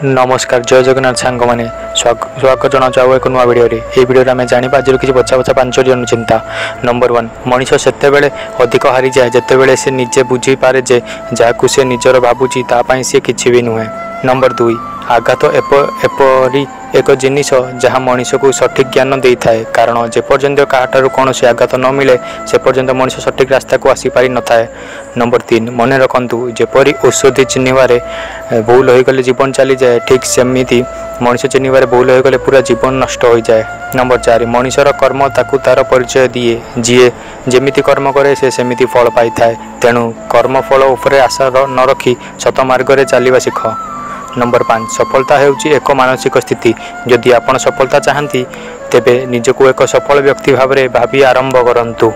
नमस्कार जय जगन्नाथ सांग मैंने स्वागत जनाऊँ आउ एक नुआ भिडियो ये भिडियो आम जाना आज किसी बचा बचा 5 जन चिंता। नंबर 1 मनीष से अधिक हारी जाए जिते से निजे बुझी पारे जे जहाँ से निजर भावुची सी किसी भी नुहे। नंबर 2 आघात एपरी एक जिनिस जहाँ मनीष को सठिक ज्ञान दे थाए कारण जेपर्यंत क्या कौन से आघात न मिले से पर्यंत मनीष सठिक रास्ता को आसी पारि न थाए। नंबर 3 मन रखु जेपरी औषधि चिन्हबार भूल हो गले जीवन चली जाए ठीक सेमती मनीष चिन्हबार भूल हो गले पूरा जीवन नष्ट हो जाए। नंबर 4 मनीषर कर्म ताकू तार परिचय दिए जी जेमिति कर्म करे से सेमिति फल पाई थाए तेणु कर्म फल उपरे आशा न रखी सत मार्ग में चलवा शिख। नंबर 5 सफलता हेउची एक मानसिक स्थिति जदि आपण सफलता चाहती तेबे निजको एक सफल व्यक्ति भाव में भावी आरंभ करंतु।